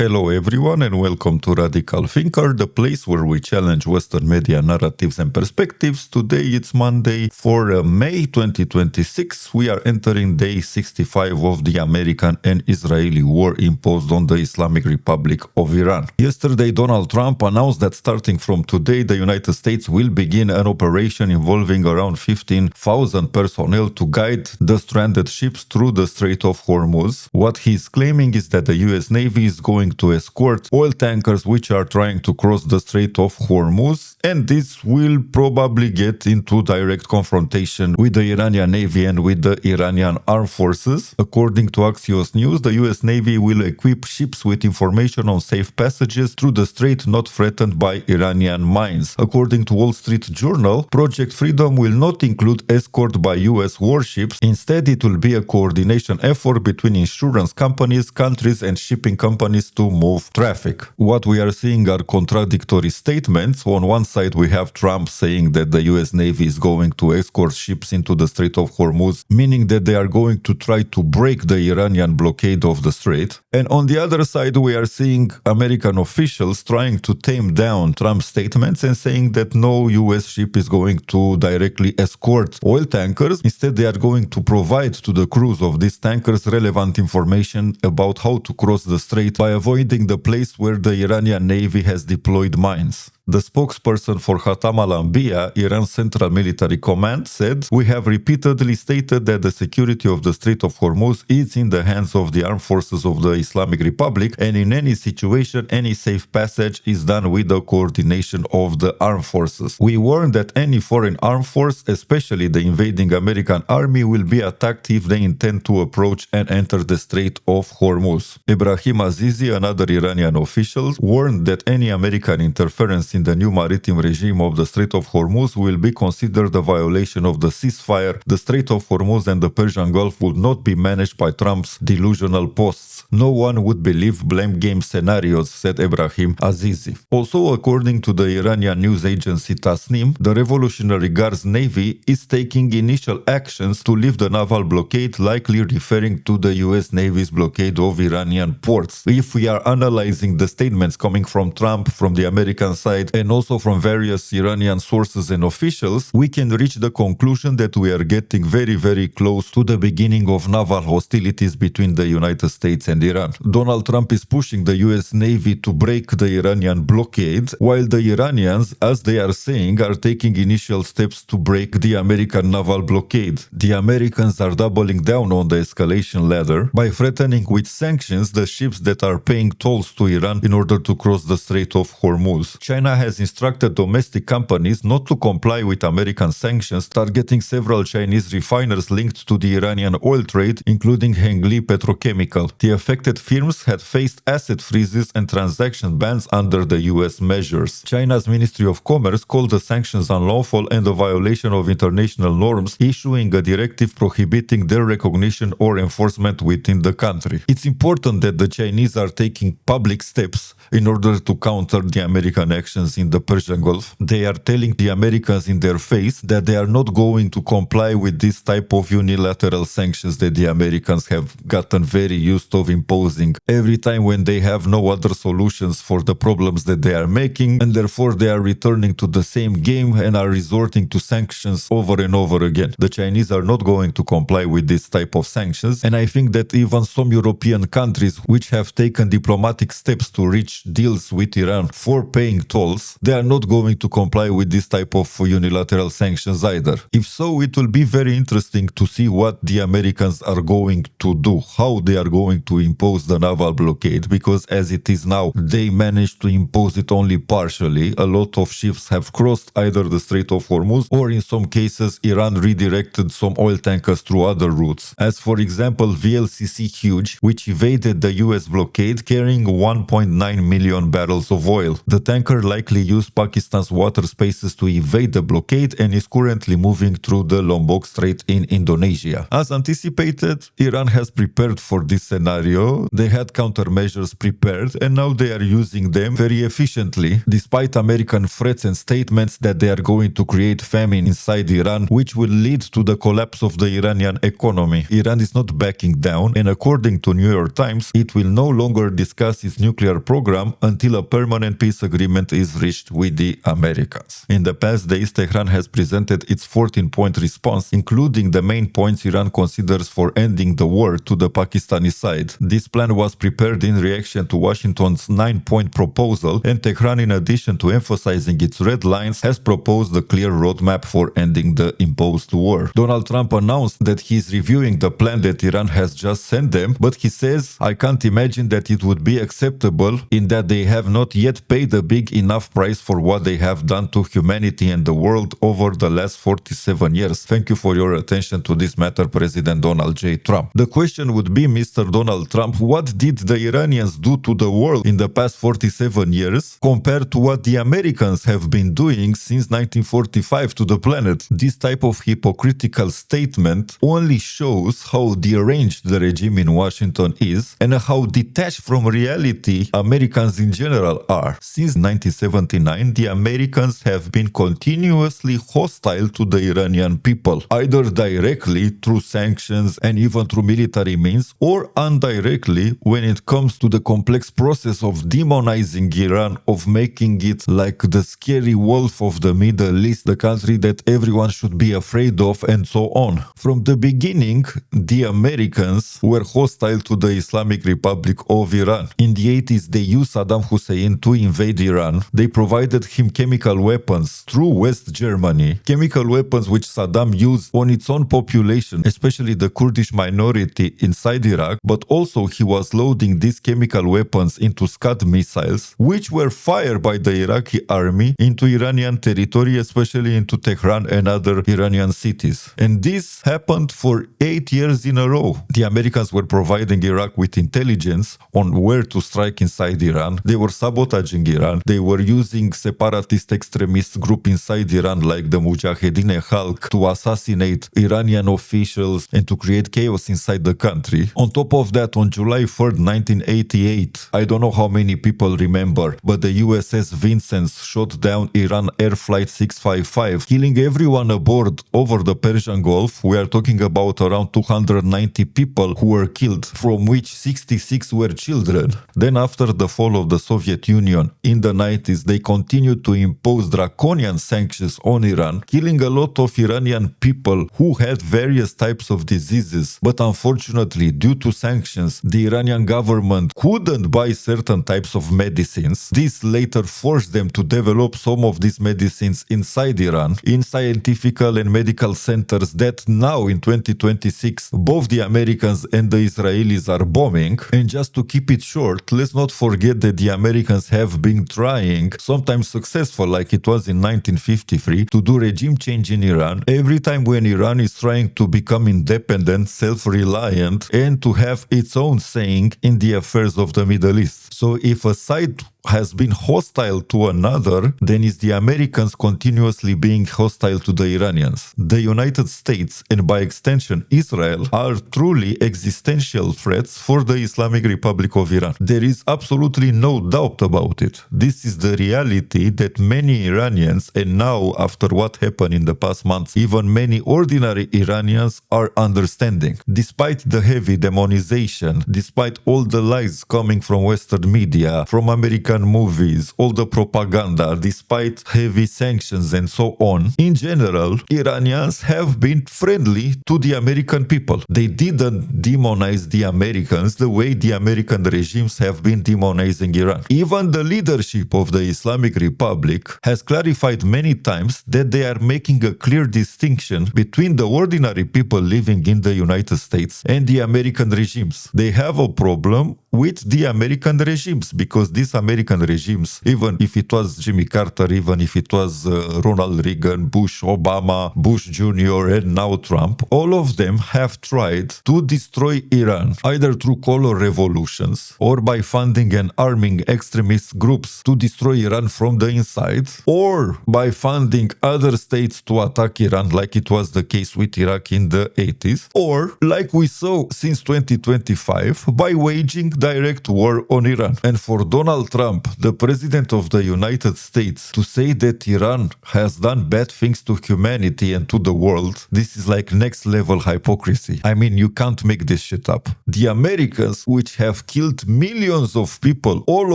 Hello everyone and welcome to Radical Thinker, the place where we challenge Western media narratives and perspectives. Today it's Monday for May 2026. We are entering day 65 of the American and Israeli war imposed on the Islamic Republic of Iran. Yesterday, Donald Trump announced that starting from today, the United States will begin an operation involving around 15,000 personnel to guide the stranded ships through the Strait of Hormuz. What he's claiming is that the US Navy is going to escort oil tankers which are trying to cross the Strait of Hormuz, and this will probably get into direct confrontation with the Iranian Navy and with the Iranian armed forces. According to Axios News, the US Navy will equip ships with information on safe passages through the strait not threatened by Iranian mines. According to Wall Street Journal, Project Freedom will not include escort by US warships. Instead, it will be a coordination effort between insurance companies, countries, and shipping companies to move traffic. What we are seeing are contradictory statements. On one side, we have Trump saying that the US Navy is going to escort ships into the Strait of Hormuz, meaning that they are going to try to break the Iranian blockade of the strait. And on the other side, we are seeing American officials trying to tame down Trump's statements and saying that no US ship is going to directly escort oil tankers. Instead, they are going to provide to the crews of these tankers relevant information about how to cross the strait by avoiding the place where the Iranian Navy has deployed mines. The spokesperson for Khatam al-Anbiya, Iran's Central Military Command, said, "We have repeatedly stated that the security of the Strait of Hormuz is in the hands of the armed forces of the Islamic Republic, and in any situation, any safe passage is done with the coordination of the armed forces. We warn that any foreign armed force, especially the invading American army, will be attacked if they intend to approach and enter the Strait of Hormuz." Ibrahim Azizi, another Iranian official, warned that any American interference in the new maritime regime of the Strait of Hormuz will be considered a violation of the ceasefire. The Strait of Hormuz and the Persian Gulf would not be managed by Trump's delusional posts. No one would believe blame game scenarios, said Ibrahim Azizi. Also, according to the Iranian news agency Tasnim, the Revolutionary Guards Navy is taking initial actions to lift the naval blockade, likely referring to the US Navy's blockade of Iranian ports. If we are analyzing the statements coming from Trump, from the American side, and also from various Iranian sources and officials, we can reach the conclusion that we are getting very, very close to the beginning of naval hostilities between the United States and Iran. Donald Trump is pushing the US Navy to break the Iranian blockade, while the Iranians, as they are saying, are taking initial steps to break the American naval blockade. The Americans are doubling down on the escalation ladder by threatening with sanctions the ships that are paying tolls to Iran in order to cross the Strait of Hormuz. China has instructed domestic companies not to comply with American sanctions, targeting several Chinese refiners linked to the Iranian oil trade, including Hengli Petrochemical. The affected firms had faced asset freezes and transaction bans under the US measures. China's Ministry of Commerce called the sanctions unlawful and a violation of international norms, issuing a directive prohibiting their recognition or enforcement within the country. It's important that the Chinese are taking public steps in order to counter the American actions in the Persian Gulf. They are telling the Americans in their face that they are not going to comply with this type of unilateral sanctions that the Americans have gotten very used to imposing every time when they have no other solutions for the problems that they are making, and therefore they are returning to the same game and are resorting to sanctions over and over again. The Chinese are not going to comply with this type of sanctions, and I think that even some European countries which have taken diplomatic steps to reach deals with Iran for paying tolls, they are not going to comply with this type of unilateral sanctions either. If so, it will be very interesting to see what the Americans are going to do, how they are going to impose the naval blockade, because as it is now, they managed to impose it only partially. A lot of ships have crossed either the Strait of Hormuz, or in some cases, Iran redirected some oil tankers through other routes. As for example, VLCC Huge, which evaded the US blockade carrying 1.9 million barrels of oil. The tanker likely used Pakistan's water spaces to evade the blockade and is currently moving through the Lombok Strait in Indonesia. As anticipated, Iran has prepared for this scenario. They had countermeasures prepared and now they are using them very efficiently, despite American threats and statements that they are going to create famine inside Iran, which will lead to the collapse of the Iranian economy. Iran is not backing down, and according to New York Times, it will no longer discuss its nuclear program until a permanent peace agreement is reached with the Americans. In the past days, Tehran has presented its 14-point response, including the main points Iran considers for ending the war to the Pakistani side. This plan was prepared in reaction to Washington's 9-point proposal, and Tehran, in addition to emphasizing its red lines, has proposed a clear roadmap for ending the imposed war. Donald Trump announced that he is reviewing the plan that Iran has just sent them, but he says, "I can't imagine that it would be acceptable in that they have not yet paid a big enough price for what they have done to humanity and the world over the last 47 years. Thank you for your attention to this matter, President Donald J. Trump." The question would be, Mr. Donald Trump, what did the Iranians do to the world in the past 47 years compared to what the Americans have been doing since 1945 to the planet? This type of hypocritical statement only shows how deranged the regime in Washington is and how detached from reality Americans in general are. Since 1979, the Americans have been continuously hostile to the Iranian people, either directly through sanctions and even through military means, or indirectly when it comes to the complex process of demonizing Iran, of making it like the scary wolf of the Middle East, the country that everyone should be afraid of, and so on. From the beginning, the Americans were hostile to the Islamic Republic of Iran. In the 80s, they used Saddam Hussein to invade Iran. They provided him chemical weapons through West Germany, chemical weapons which Saddam used on its own population, especially the Kurdish minority inside Iraq, but also he was loading these chemical weapons into Scud missiles, which were fired by the Iraqi army into Iranian territory, especially into Tehran and other Iranian cities. And this happened for 8 years in a row. The Americans were providing Iraq with intelligence on where to strike inside Iran. They were sabotaging Iran. They were using separatist extremist group inside Iran like the Mujahedin-e-Khalq to assassinate Iranian officials and to create chaos inside the country. On top of that, on July 3rd, 1988, I don't know how many people remember, but the USS Vincennes shot down Iran Air Flight 655, killing everyone aboard over the Persian Gulf. We are talking about around 290 people who were killed, from which 66 were children. Then after the fall of the Soviet Union in the 90s, they continued to impose draconian sanctions on Iran, killing a lot of Iranian people who had various types of diseases. But unfortunately, due to sanctions, the Iranian government couldn't buy certain types of medicines. This later forced them to develop some of these medicines inside Iran, in scientific and medical centers that now in 2026, both the Americans and the Israelis are bombing. And just to keep it short, let's not forget that the Americans have been trying, sometimes successful like it was in 1953, to do regime change in Iran. Every time when Iran is trying to become independent, self-reliant, and to have its own saying in the affairs of the Middle East. So if a side has been hostile to another, then is the Americans continuously being hostile to the Iranians. The United States, and by extension Israel, are truly existential threats for the Islamic Republic of Iran. There is absolutely no doubt about it. This is the reality that many Iranians, and now after what happened in the past months, even many ordinary Iranians are understanding. Despite the heavy demonization, despite all the lies coming from Western media, from American movies, all the propaganda, despite heavy sanctions and so on, in general, Iranians have been friendly to the American people. They didn't demonize the Americans the way the American regimes have been demonizing Iran. Even the leadership of the Islamic Republic has clarified many times that they are making a clear distinction between the ordinary people living in the United States and the American regimes. They have a problem with the American regimes, because these American regimes, even if it was Jimmy Carter, even if it was Ronald Reagan, Bush, Obama, Bush Jr., and now Trump, all of them have tried to destroy Iran, either through color revolutions or by funding and arming extremist groups to destroy Iran from the inside, or by funding other states to attack Iran, like it was the case with Iraq in the 80s, or like we saw since 2025, by waging direct war on Iran. And for Donald Trump, the president of the United States, to say that Iran has done bad things to humanity and to the world, this is like next level hypocrisy. I mean, you can't make this shit up. The Americans, which have killed millions of people all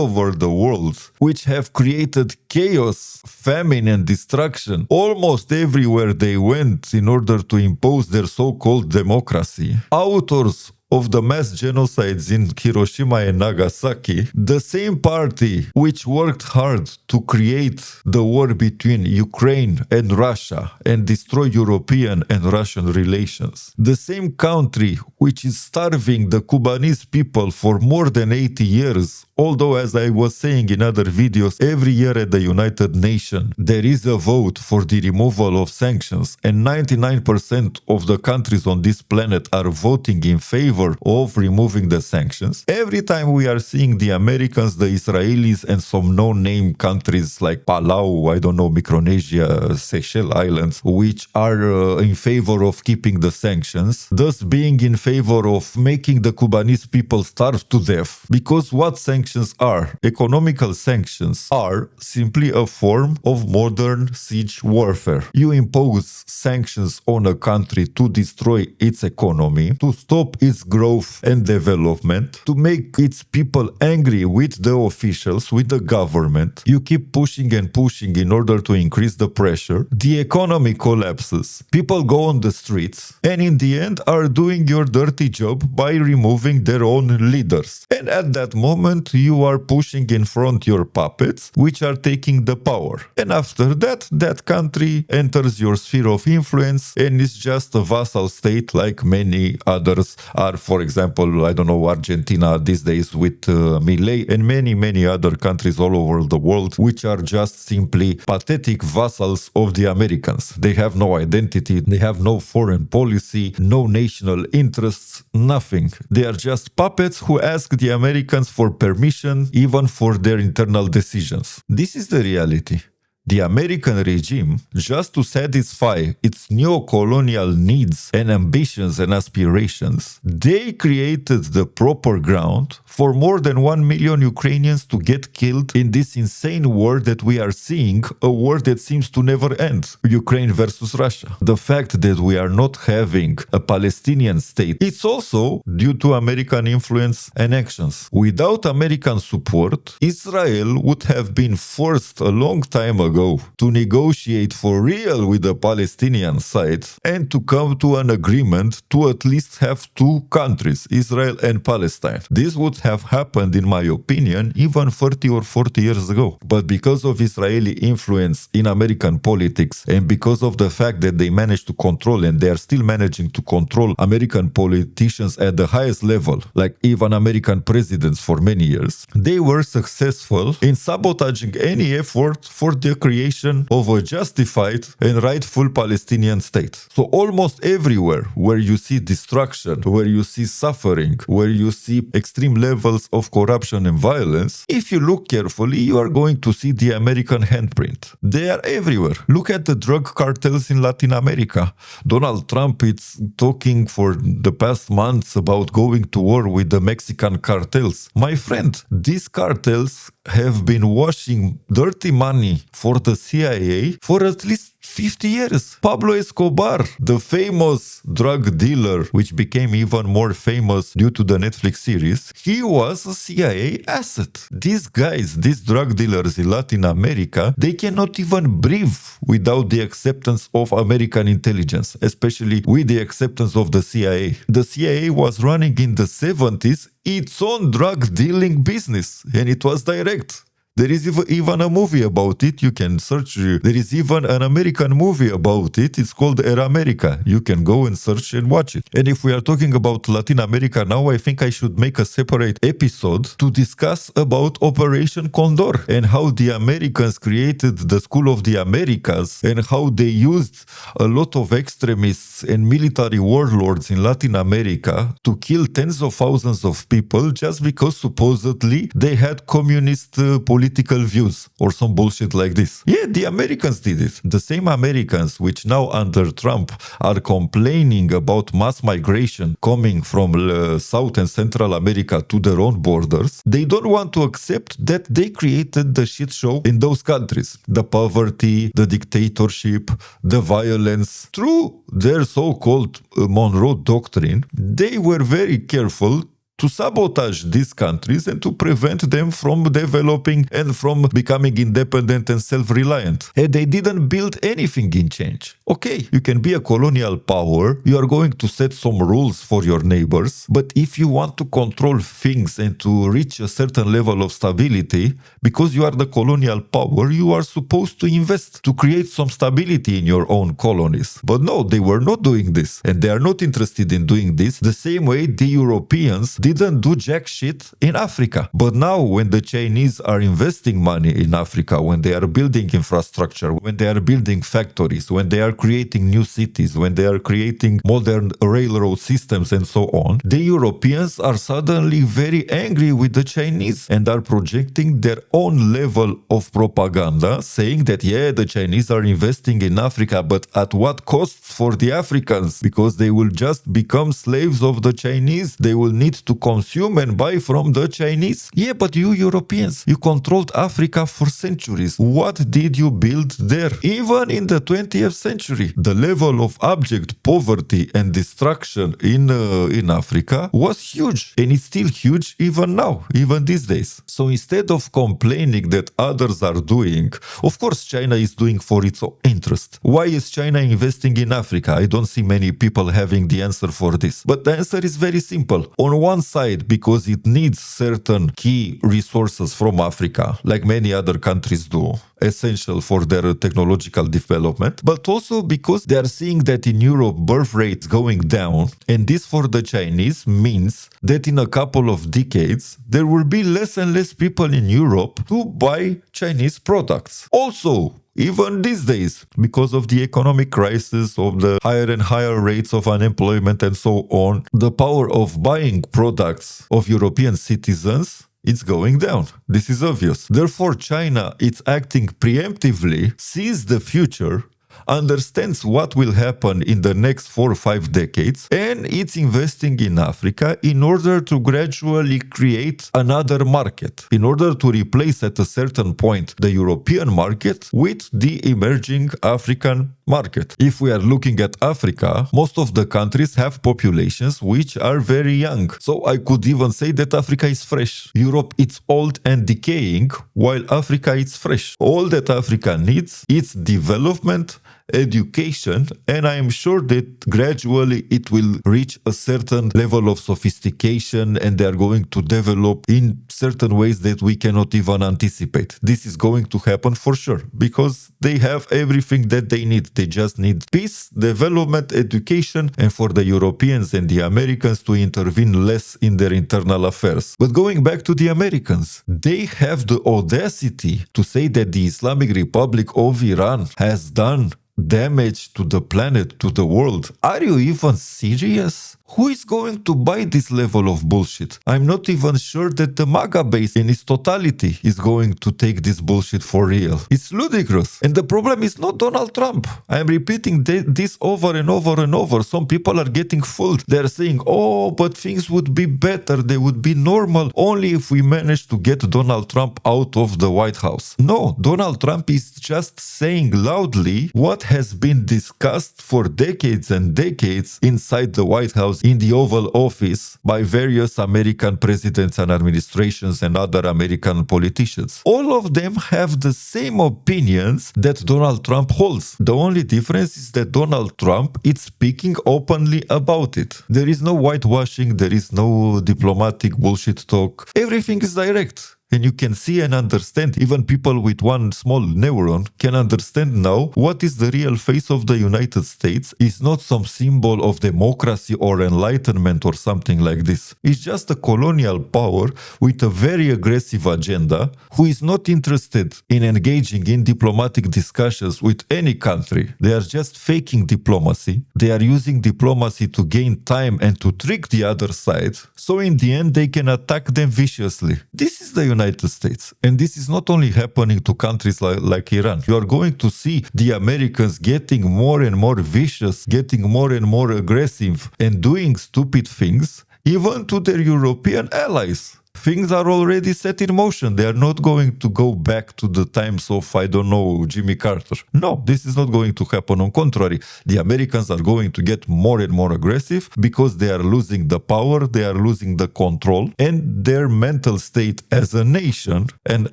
over the world, which have created chaos, famine, and destruction almost everywhere they went in order to impose their so-called democracy, authors of the mass genocides in Hiroshima and Nagasaki, the same party which worked hard to create the war between Ukraine and Russia and destroy European and Russian relations, the same country which is starving the Cubanese people for more than 80 years, although, as I was saying in other videos, every year at the United Nations there is a vote for the removal of sanctions, and 99% of the countries on this planet are voting in favor of removing the sanctions. Every time we are seeing the Americans, the Israelis, and some no-name countries like Palau, I don't know, Micronesia, Seychelles Islands, which are in favor of keeping the sanctions, thus being in favor of making the Cubanese people starve to death. Because what sanctions are? Economical sanctions are simply a form of modern siege warfare. You impose sanctions on a country to destroy its economy, to stop its growth and development, to make its people angry with the officials, with the government. You keep pushing and pushing in order to increase the pressure. The economy collapses. People go on the streets and in the end are doing your dirty job by removing their own leaders. And at that moment you are pushing in front your puppets, which are taking the power. And after that, that country enters your sphere of influence and is just a vassal state like many others are. For example, I don't know, Argentina these days with Milei, and many other countries all over the world, which are just simply pathetic vassals of the Americans. They have no identity, they have no foreign policy, no national interests, nothing. They are just puppets who ask the Americans for permission, even for their internal decisions. This is the reality. The American regime, just to satisfy its neo-colonial needs and ambitions and aspirations, they created the proper ground for more than 1 million Ukrainians to get killed in this insane war that we are seeing, a war that seems to never end. Ukraine versus Russia. The fact that we are not having a Palestinian state, it's also due to American influence and actions. Without American support, Israel would have been forced a long time ago to negotiate for real with the Palestinian side and to come to an agreement to at least have two countries, Israel and Palestine. This would have happened, in my opinion, even 30 or 40 years ago. But because of Israeli influence in American politics and because of the fact that they managed to control, and they are still managing to control, American politicians at the highest level, like even American presidents for many years, they were successful in sabotaging any effort for the creation of a justified and rightful Palestinian state. So almost everywhere where you see destruction, where you see suffering, where you see extreme levels of corruption and violence, if you look carefully, you are going to see the American handprint. They are everywhere. Look at the drug cartels in Latin America. Donald Trump is talking for the past months about going to war with the Mexican cartels. My friend, these cartels have been washing dirty money for the CIA for at least 50 years. Pablo Escobar, the famous drug dealer, which became even more famous due to the Netflix series, he was a CIA asset. These guys, these drug dealers in Latin America, they cannot even breathe without the acceptance of American intelligence, especially with the acceptance of the CIA. The CIA was running in the 70s its own drug dealing business, and it was direct. There is even a movie about it. You can search. There is even an American movie about it. It's called Air America. You can go and search and watch it. And if we are talking about Latin America now, I think I should make a separate episode to discuss about Operation Condor and how the Americans created the School of the Americas and how they used a lot of extremists and military warlords in Latin America to kill tens of thousands of people just because supposedly they had communist political views or some bullshit like this. Yeah, the Americans did it. The same Americans which now under Trump are complaining about mass migration coming from South and Central America to their own borders, they don't want to accept that they created the shit show in those countries. The poverty, the dictatorship, the violence. Through their so-called Monroe Doctrine, they were very careful to sabotage these countries and to prevent them from developing and from becoming independent and self-reliant. And they didn't build anything in change. Okay, you can be a colonial power, you are going to set some rules for your neighbors, but if you want to control things and to reach a certain level of stability, because you are the colonial power, you are supposed to invest to create some stability in your own colonies. But no, they were not doing this, and they are not interested in doing this the same way the Europeans didn't do jack shit in Africa. But now when the Chinese are investing money in Africa, when they are building infrastructure, when they are building factories, when they are creating new cities, when they are creating modern railroad systems and so on, the Europeans are suddenly very angry with the Chinese and are projecting their own level of propaganda, saying that, yeah, the Chinese are investing in Africa, but at what cost for the Africans? Because they will just become slaves of the Chinese. They will need to consume and buy from the Chinese. Yeah, but you Europeans, you controlled Africa for centuries. What did you build there? Even in the 20th century, the level of abject poverty and destruction in Africa was huge, and it's still huge even now, even these days. So instead of complaining that others are doing, of course China is doing for its own interest. Why is China investing in Africa? I don't see many people having the answer for this. But the answer is very simple. On one side, because it needs certain key resources from Africa, like many other countries do, essential for their technological development, but also because they are seeing that in Europe birth rates going down, and this for the Chinese means that in a couple of decades there will be less and less people in Europe to buy Chinese products. Also, even these days, because of the economic crisis, of the higher and higher rates of unemployment and so on, the power of buying products of European citizens, it's going down. This is obvious. Therefore, China, it's acting preemptively, sees the future, understands what will happen in the next 4 or 5 decades, and it's investing in Africa in order to gradually create another market, in order to replace at a certain point the European market with the emerging African market. If we are looking at Africa, most of the countries have populations which are very young. So I could even say that Africa is fresh. Europe, it's old and decaying, while Africa is fresh. All that Africa needs is development, education, and I am sure that gradually it will reach a certain level of sophistication, and they are going to develop in certain ways that we cannot even anticipate. This is going to happen for sure, because they have everything that they need. They just need peace, development, education, and for the Europeans and the Americans to intervene less in their internal affairs. But going back to the Americans, they have the audacity to say that the Islamic Republic of Iran has done damage to the planet, to the world. Are you even serious? Who is going to buy this level of bullshit? I'm not even sure that the MAGA base in its totality is going to take this bullshit for real. It's ludicrous. And the problem is not Donald Trump. I'm repeating this over and over and over. Some people are getting fooled. They're saying, oh, but things would be better. They would be normal only if we manage to get Donald Trump out of the White House. No, Donald Trump is just saying loudly what has been discussed for decades and decades inside the White House, in the Oval Office, by various American presidents and administrations and other American politicians. All of them have the same opinions that Donald Trump holds. The only difference is that Donald Trump is speaking openly about it. There is no whitewashing, there is no diplomatic bullshit talk. Everything is direct. And you can see and understand, even people with one small neuron can understand now what is the real face of the United States. It's not some symbol of democracy or enlightenment or something like this. It's just a colonial power with a very aggressive agenda who is not interested in engaging in diplomatic discussions with any country. They are just faking diplomacy. They are using diplomacy to gain time and to trick the other side. So in the end, they can attack them viciously. This is the United States. And this is not only happening to countries like Iran. You are going to see the Americans getting more and more vicious, getting more and more aggressive, and doing stupid things, even to their European allies. Things are already set in motion. They are not going to go back to the times of, I don't know, Jimmy Carter. No, this is not going to happen. On contrary, the Americans are going to get more and more aggressive because they are losing the power, they are losing the control, and their mental state as a nation and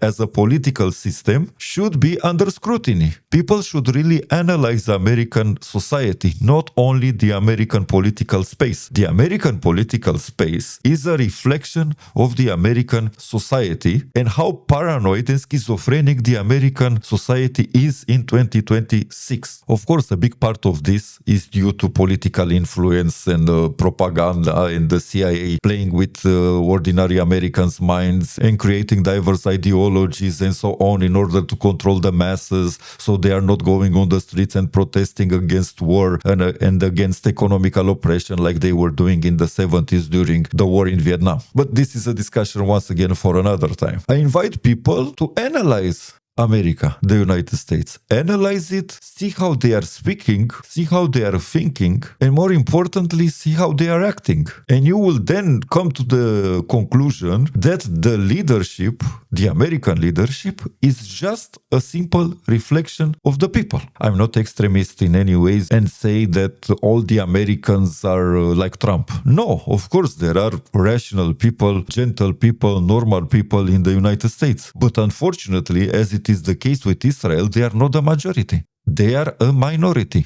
as a political system should be under scrutiny. People should really analyze American society, not only the American political space. The American political space is a reflection of the American society and how paranoid and schizophrenic the American society is in 2026. Of course, a big part of this is due to political influence and propaganda and the CIA playing with ordinary Americans' minds and creating diverse ideologies and so on in order to control the masses so they are not going on the streets and protesting against war and against economical oppression like they were doing in the 70s during the war in Vietnam. But this is a discussion once again for another time. I invite people to analyze America, the United States. Analyze it, see how they are speaking, see how they are thinking, and more importantly, see how they are acting. And you will then come to the conclusion that the leadership, the American leadership, is just a simple reflection of the people. I'm not extremist in any ways and say that all the Americans are like Trump. No, of course, there are rational people, gentle people, normal people in the United States. But unfortunately, as it is the case with Israel, they are not a majority. They are a minority.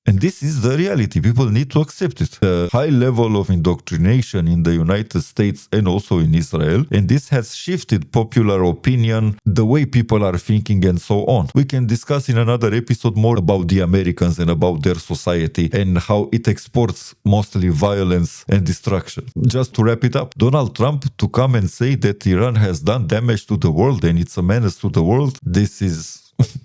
And this is the reality. People need to accept it. A high level of indoctrination in the United States and also in Israel. And this has shifted popular opinion, the way people are thinking and so on. We can discuss in another episode more about the Americans and about their society and how it exports mostly violence and destruction. Just to wrap it up, Donald Trump to come and say that Iran has done damage to the world and it's a menace to the world, this is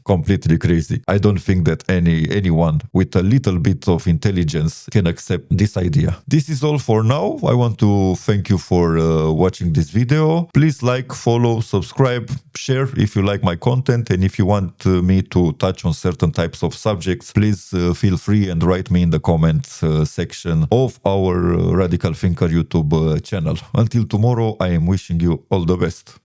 completely crazy. I don't think that anyone with a little bit of intelligence can accept this idea. This is all for now. I want to thank you for watching this video. Please like, follow, subscribe, share if you like my content, and if you want me to touch on certain types of subjects, please feel free and write me in the comments section of our Radical Thinker YouTube channel. Until tomorrow, I am wishing you all the best.